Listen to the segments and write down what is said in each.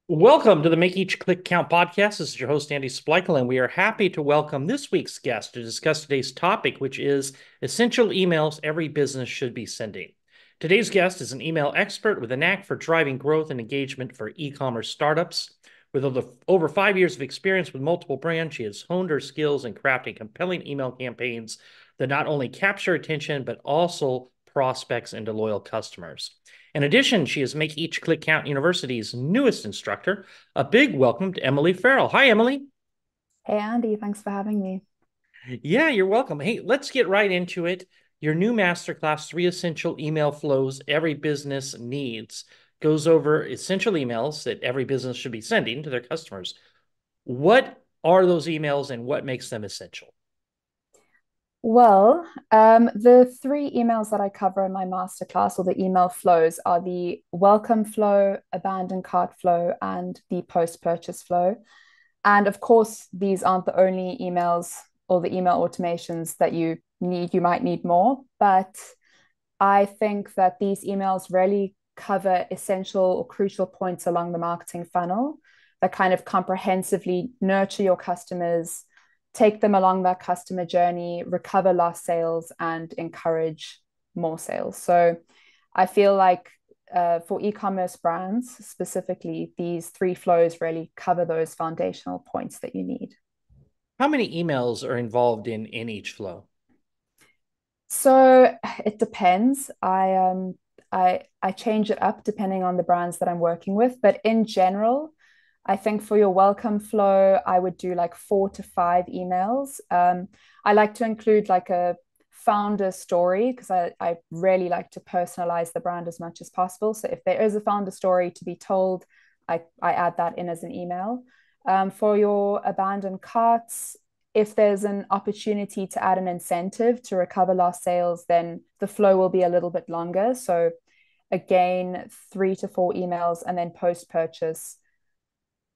Welcome to the Make Each Click Count podcast. This is your host, Andy Splikel, and we are happy to welcome this week's guest to discuss today's topic, which is essential emails every business should be sending. Today's guest is an email expert with a knack for driving growth and engagement for e-commerce startups. With over 5 years of experience with multiple brands, she has honed her skills in crafting compelling email campaigns that not only capture attention, but also prospects into loyal customers. In addition, she is Make Each Click Count University's newest instructor. A big welcome to Emily Farrell. Hi, Emily. Hey Andy, thanks for having me. Yeah, you're welcome. Hey, let's get right into it. Your new masterclass, Three Essential Email Flows Every Business Needs, goes over essential emails that every business should be sending to their customers. What are those emails and what makes them essential? The three emails that I cover in my masterclass or the email flows are the welcome flow, abandoned cart flow, and the post-purchase flow. And of course, these aren't the only emails or the email automations that you need. You might need more, but I think that these emails really cover essential or crucial points along the marketing funnel that kind of comprehensively nurture your customers, take them along that customer journey, recover lost sales, and encourage more sales. So I feel like for e-commerce brands specifically, these three flows really cover those foundational points that you need. How many emails are involved in each flow? So it depends. I change it up depending on the brands that I'm working with, but in general, I think for your welcome flow, I would do like 4 to 5 emails. I like to include like a founder story because I really like to personalize the brand as much as possible. So if there is a founder story to be told, I add that in as an email. For your abandoned carts, if there's an opportunity to add an incentive to recover lost sales, then the flow will be a little bit longer. So again, 3 to 4 emails, and then post purchase,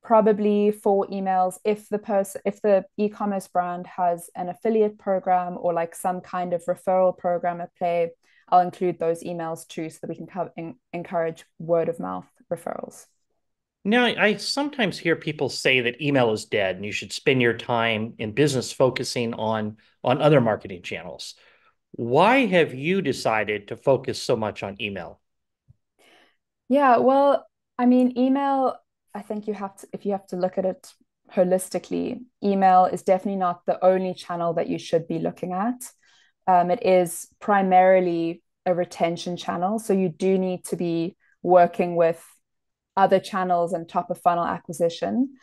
probably 4 emails if the e-commerce brand has an affiliate program or like some kind of referral program at play. I'll include those emails too so that we can encourage word of mouth referrals. Now, I sometimes hear people say that email is dead and you should spend your time in business focusing on other marketing channels. Why have you decided to focus so much on email? Yeah, well, I mean, email, I think you have to, if you have to look at it holistically, email is definitely not the only channel that you should be looking at. It is primarily a retention channel. So you do need to be working with other channels and top of funnel acquisition.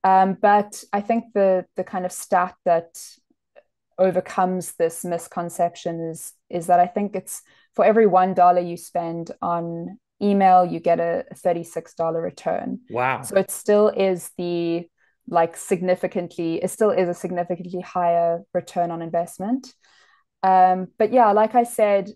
But I think the kind of stat that overcomes this misconception is that I think it's for every $1 you spend on email, you get a $36 return. Wow. So it still is the like significantly, it still is a significantly higher return on investment. But yeah, like I said,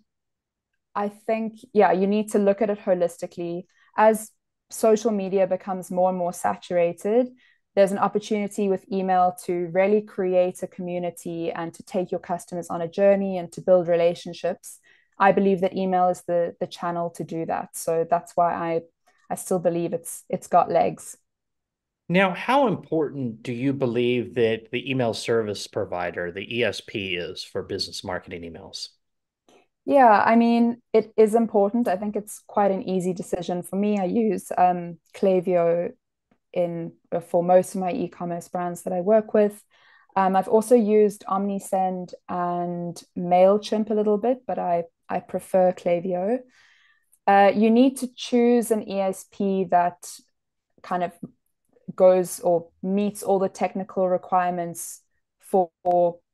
I think, yeah, you need to look at it holistically. As social media becomes more and more saturated, there's an opportunity with email to really create a community and to take your customers on a journey and to build relationships. I believe that email is the channel to do that. So that's why I still believe it's got legs. Now, how important do you believe that the email service provider, the ESP, is for business marketing emails? Yeah, I mean, it is important. I think it's quite an easy decision for me. I use Klaviyo in for most of my e-commerce brands that I work with. I've also used OmniSend and MailChimp a little bit, but I prefer Klaviyo. You need to choose an ESP that kind of goes or meets all the technical requirements for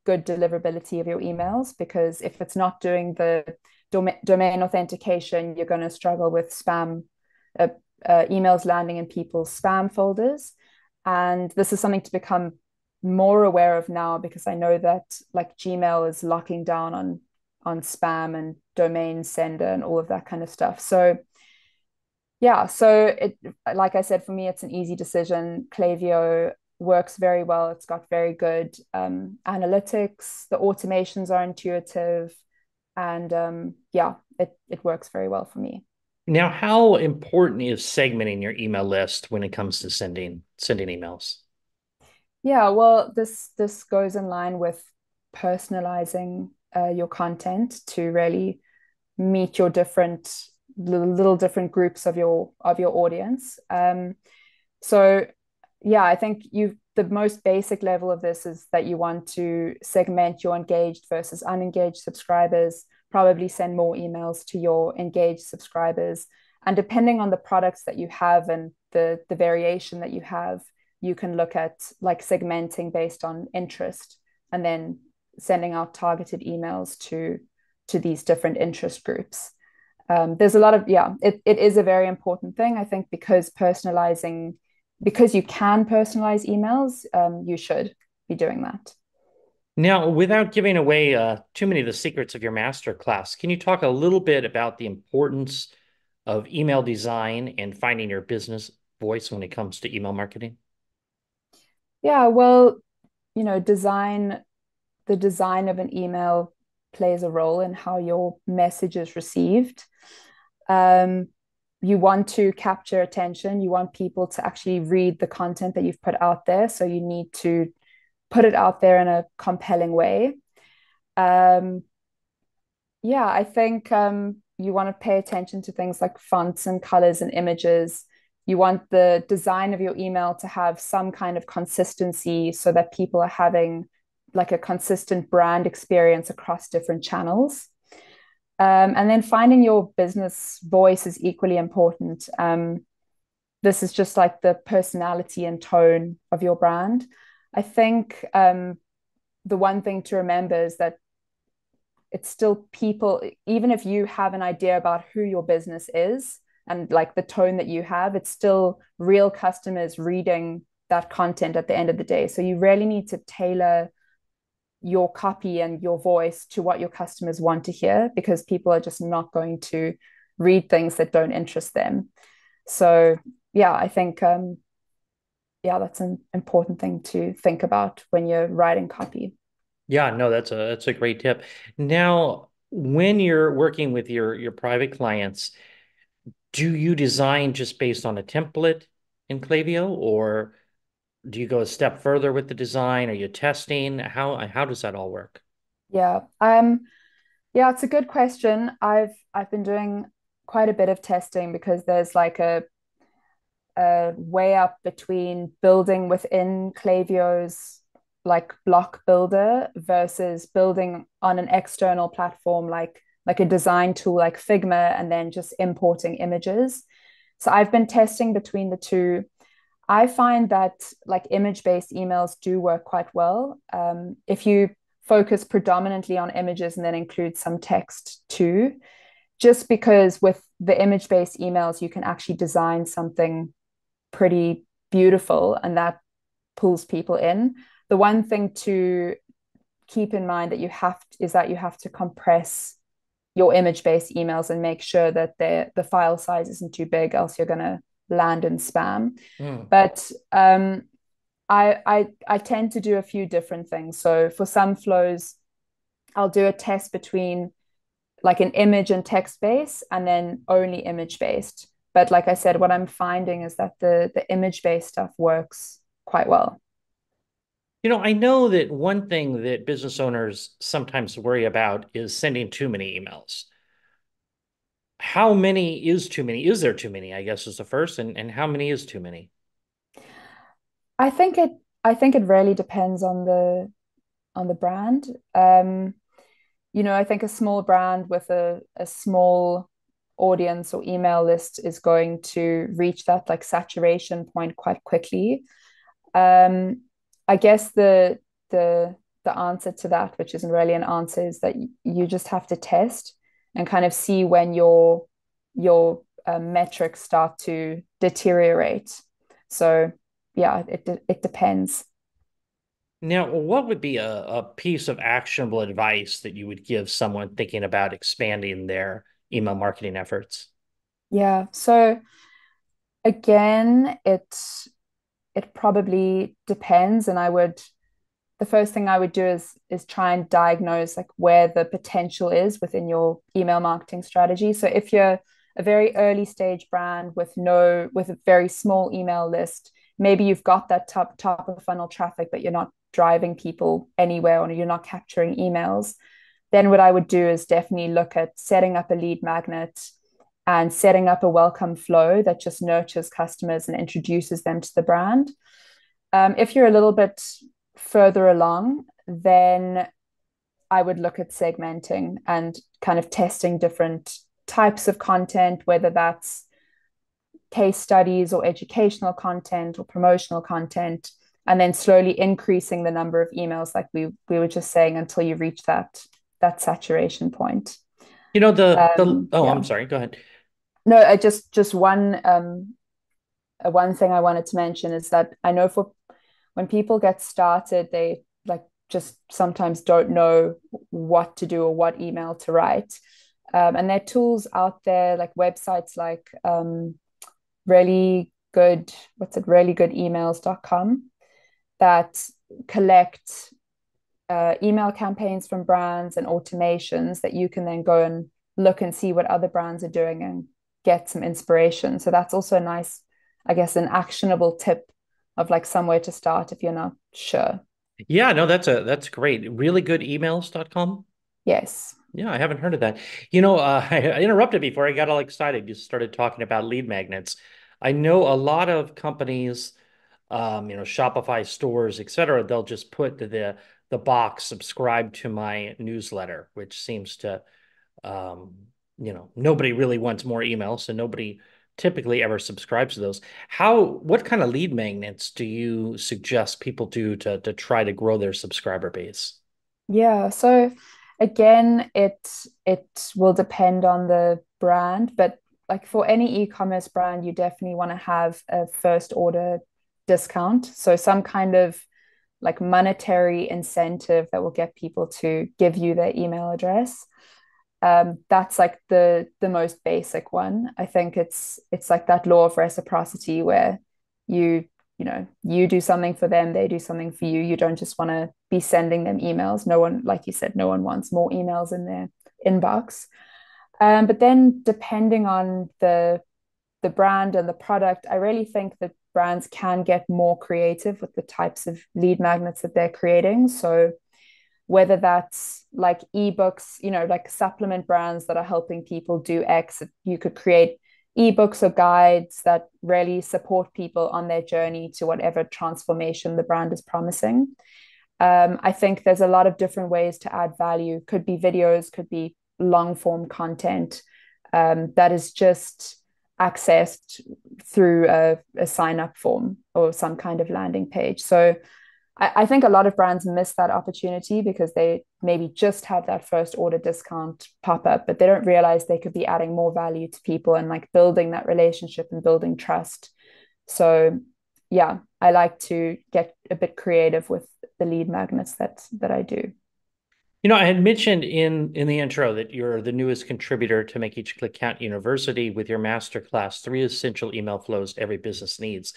good deliverability of your emails, because if it's not doing the domain authentication, you're going to struggle with spam uh, emails landing in people's spam folders. And this is something to become more aware of now, because I know that like Gmail is locking down on spam and domain sender and all of that kind of stuff. So yeah, so it, like I said, for me, it's an easy decision. Klaviyo works very well. It's got very good analytics. The automations are intuitive, and yeah, it works very well for me. Now, how important is segmenting your email list when it comes to sending emails? Yeah, well, this goes in line with personalizing your content to really meet your different little different groups of your audience. So yeah, I think you the most basic level of this is that you want to segment your engaged versus unengaged subscribers, probably send more emails to your engaged subscribers. And depending on the products that you have and the variation that you have, you can look at like segmenting based on interest and then sending out targeted emails to these different interest groups. There's a lot of it is a very important thing, I think, because you can personalize emails, you should be doing that. Now, without giving away too many of the secrets of your master class, can you talk a little bit about the importance of email design and finding your business voice when it comes to email marketing? Yeah, well, the design of an email plays a role in how your message is received. Um, you want to capture attention. You want people to actually read the content that you've put out there. So you need to put it out there in a compelling way. Um, yeah, I think you want to pay attention to things like fonts and colors and images. You want the design of your email to have some kind of consistency so that people are having like a consistent brand experience across different channels. And then finding your business voice is equally important. This is just like the personality and tone of your brand. I think the one thing to remember is that it's still people, even if you have an idea about who your business is and like the tone that you have, it's still real customers reading that content at the end of the day. So you really need to tailor your copy and your voice to what your customers want to hear, because people are just not going to read things that don't interest them. So yeah, I think yeah, that's an important thing to think about when you're writing copy. Yeah, no, that's a great tip. Now, when you're working with your private clients, do you design just based on a template in Klaviyo, or do you go a step further with the design? Are you testing? How does that all work? Yeah. Yeah, it's a good question. I've been doing quite a bit of testing because there's like a way up between building within Klaviyo's like block builder versus building on an external platform like a design tool like Figma and then just importing images. So I've been testing between the two. I find that like image-based emails do work quite well. If you focus predominantly on images and then include some text too, just because with the image-based emails, you can actually design something pretty beautiful and that pulls people in. The one thing to keep in mind that you have to compress your image-based emails and make sure that the file size isn't too big, else you're going to land in spam. Hmm. But I tend to do a few different things. So for some flows, I'll do a test between like an image and text base and then only image based. But like I said, what I'm finding is that the image based stuff works quite well. I know that one thing that business owners sometimes worry about is sending too many emails. How many is too many? Is there too many, I guess is the first, and how many is too many? I think it I think it really depends on the brand. I think a small brand with a small audience or email list is going to reach that like saturation point quite quickly. Um, I guess the answer to that, which isn't really an answer, is that you just have to test and kind of see when your metrics start to deteriorate. So yeah, it depends. Now, what would be a piece of actionable advice that you would give someone thinking about expanding their email marketing efforts? Yeah. So again, it probably depends, and the first thing I would do is try and diagnose like where the potential is within your email marketing strategy. So if you're a very early stage brand with a very small email list, maybe you've got that top of funnel traffic, but you're not driving people anywhere or you're not capturing emails, then what I would do is definitely look at setting up a lead magnet and setting up a welcome flow that just nurtures customers and introduces them to the brand. If you're a little bit further along, then I would look at segmenting and kind of testing different types of content, whether that's case studies or educational content or promotional content, and then slowly increasing the number of emails, like we were just saying, until you reach that saturation point. The oh, I'm Yeah. sorry. Go ahead. No, I just one thing I wanted to mention is that I know for when people get started, they like just sometimes don't know what to do or what email to write. And there are tools out there, like websites like really good, really good emails.com, that collect email campaigns from brands and automations that you can then go and look and see what other brands are doing and get some inspiration. So that's also a nice, I guess, an actionable tip of like somewhere to start if you're not sure. Yeah, no, that's great. Really good emails.com. Yes. Yeah, I haven't heard of that. I interrupted before I got all excited. You started talking about lead magnets. I know a lot of companies, Shopify stores, et cetera, they'll just put the box subscribe to my newsletter, which seems to um, nobody really wants more emails, so nobody typically ever subscribes to those. What kind of lead magnets do you suggest people do to try to grow their subscriber base? Yeah. So again, it will depend on the brand, but like for any e-commerce brand, you definitely want to have a first order discount. So some kind of like monetary incentive that will get people to give you their email address. That's like the most basic one. I think it's like that law of reciprocity where you you do something for them, they do something for you. You don't just want to be sending them emails. No one, like you said, no one wants more emails in their inbox. But then depending on the brand and the product, I really think that brands can get more creative with the types of lead magnets that they're creating. So whether that's like ebooks, like supplement brands that are helping people do X, you could create ebooks or guides that really support people on their journey to whatever transformation the brand is promising. I think there's a lot of different ways to add value. Could be videos, could be long form content that is just accessed through a sign up form or some kind of landing page. So I think a lot of brands miss that opportunity because they maybe just have that first order discount pop up, but they don't realize they could be adding more value to people and like building that relationship and building trust. So yeah, I like to get a bit creative with the lead magnets that I do. I had mentioned in the intro that you're the newest contributor to Make Each Click Count University with your masterclass, Three Essential Email Flows Every Business Needs.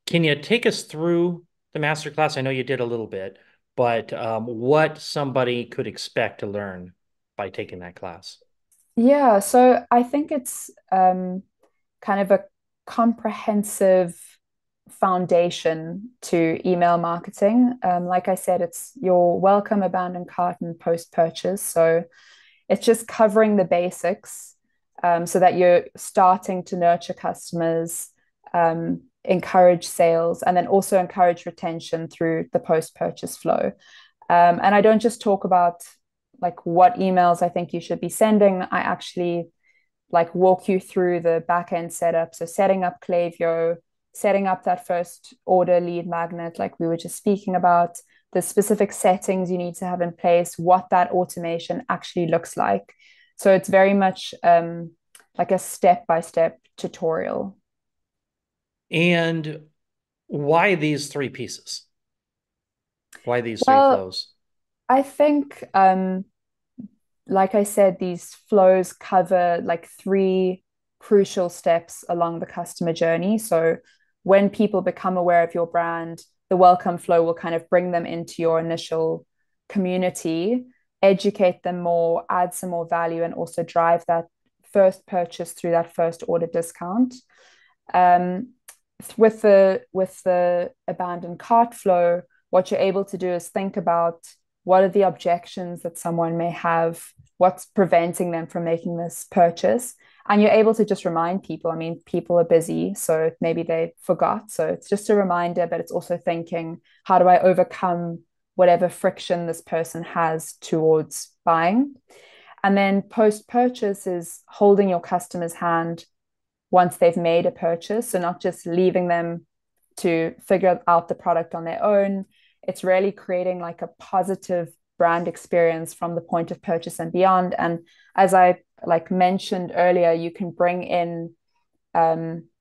Can you take us through the masterclass? I know you did a little bit, but what somebody could expect to learn by taking that class? Yeah, so I think it's kind of a comprehensive foundation to email marketing. Like I said, it's your welcome, abandon cart, and post purchase. So it's just covering the basics so that you're starting to nurture customers, encourage sales, and then also encourage retention through the post purchase flow. And I don't just talk about like what emails I think you should be sending. I actually like walk you through the back end setup. So setting up Klaviyo, setting up that first order lead magnet, like we were just speaking about, the specific settings you need to have in place, what that automation actually looks like. So it's very much like a step-by-step tutorial. And why these three pieces? Why these three Well, flows? I think like I said, these flows cover like three crucial steps along the customer journey. So when people become aware of your brand, the welcome flow will kind of bring them into your initial community, educate them more, add some more value, and also drive that first purchase through that first order discount. Um, with the abandoned cart flow, what you're able to do is think about what are the objections that someone may have, what's preventing them from making this purchase. And you're able to just remind people. I mean, people are busy, so maybe they forgot. So it's just a reminder, but it's also thinking, how do I overcome whatever friction this person has towards buying? And then post purchase is holding your customer's hand once they've made a purchase. So not just leaving them to figure out the product on their own. It's really creating like a positive brand experience from the point of purchase and beyond. And as I like mentioned earlier, you can bring in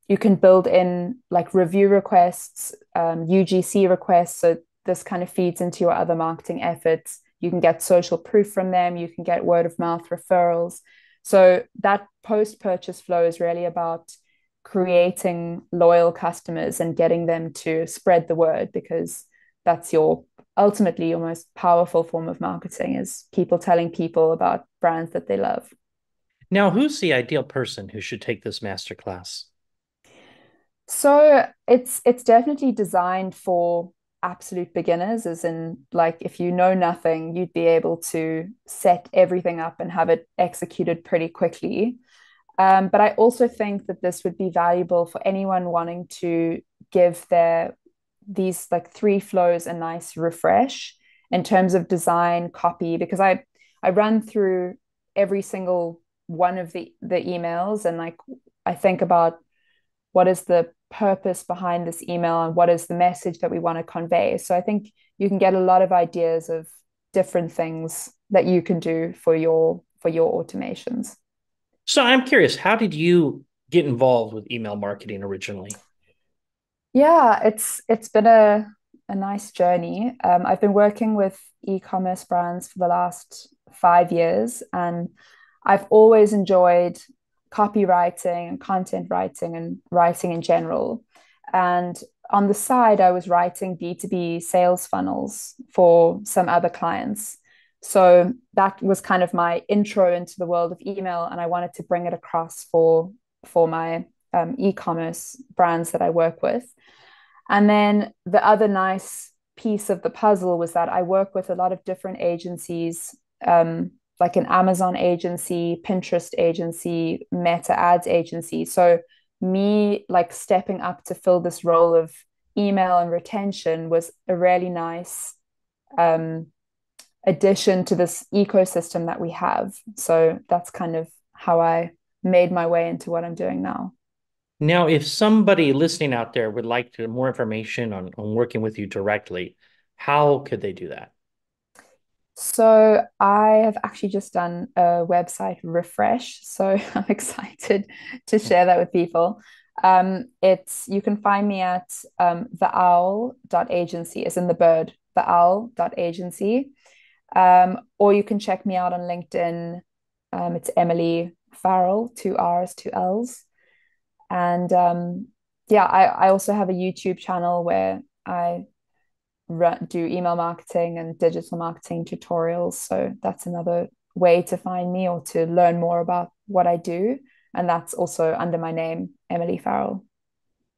you can build in like review requests, UGC requests. So this kind of feeds into your other marketing efforts. You can get social proof from them. You can get word of mouth referrals. So that post purchase flow is really about creating loyal customers and getting them to spread the word, because that's your ultimately your most powerful form of marketing, is people telling people about brands that they love. Now, who's the ideal person who should take this masterclass? So it's definitely designed for absolute beginners, as in like if you know nothing, you'd be able to set everything up and have it executed pretty quickly. But I also think that this would be valuable for anyone wanting to give their these like three flows a nice refresh in terms of design, copy, because I run through every single one of the emails, and like I think about what is the purpose behind this email and what is the message that we want to convey. So I think you can get a lot of ideas of different things that you can do for your automations. So I'm curious, how did you get involved with email marketing originally? Yeah, it's been a nice journey. I've been working with e-commerce brands for the last 5 years, and I've always enjoyed copywriting and content writing and writing in general. And on the side, I was writing B2B sales funnels for some other clients. So that was kind of my intro into the world of email, and I wanted to bring it across for my e-commerce brands that I work with. And then the other nice piece of the puzzle was that I work with a lot of different agencies, like an Amazon agency, Pinterest agency, Meta ads agency. So me like stepping up to fill this role of email and retention was a really nice um, addition to this ecosystem that we have. So that's kind of how I made my way into what I'm doing now. Now, if somebody listening out there would like more information on working with you directly, how could they do that? So I have actually just done a website refresh. So I'm excited to share that with people. It's you can find me at theowl.agency, as in the bird, theowl.agency. Or you can check me out on LinkedIn. It's Emily Farrell, two R's, two L's. And yeah, I also have a YouTube channel where I do email marketing and digital marketing tutorials. So that's another way to find me or to learn more about what I do. And that's also under my name, Emily Farrell.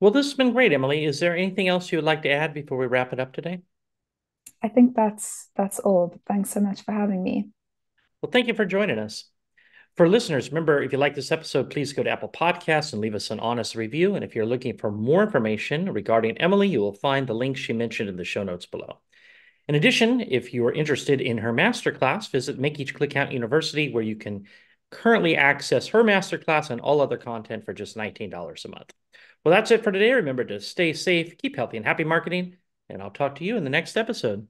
Well, this has been great, Emily. Is there anything else you would like to add before we wrap it up today? I think that's all. But thanks so much for having me. Well, thank you for joining us. For listeners, remember, if you like this episode, please go to Apple Podcasts and leave us an honest review. And if you're looking for more information regarding Emily, you will find the links she mentioned in the show notes below. In addition, if you are interested in her masterclass, visit Make Each Click Count University, where you can currently access her masterclass and all other content for just $19 a month. Well, that's it for today. Remember to stay safe, keep healthy, and happy marketing, and I'll talk to you in the next episode.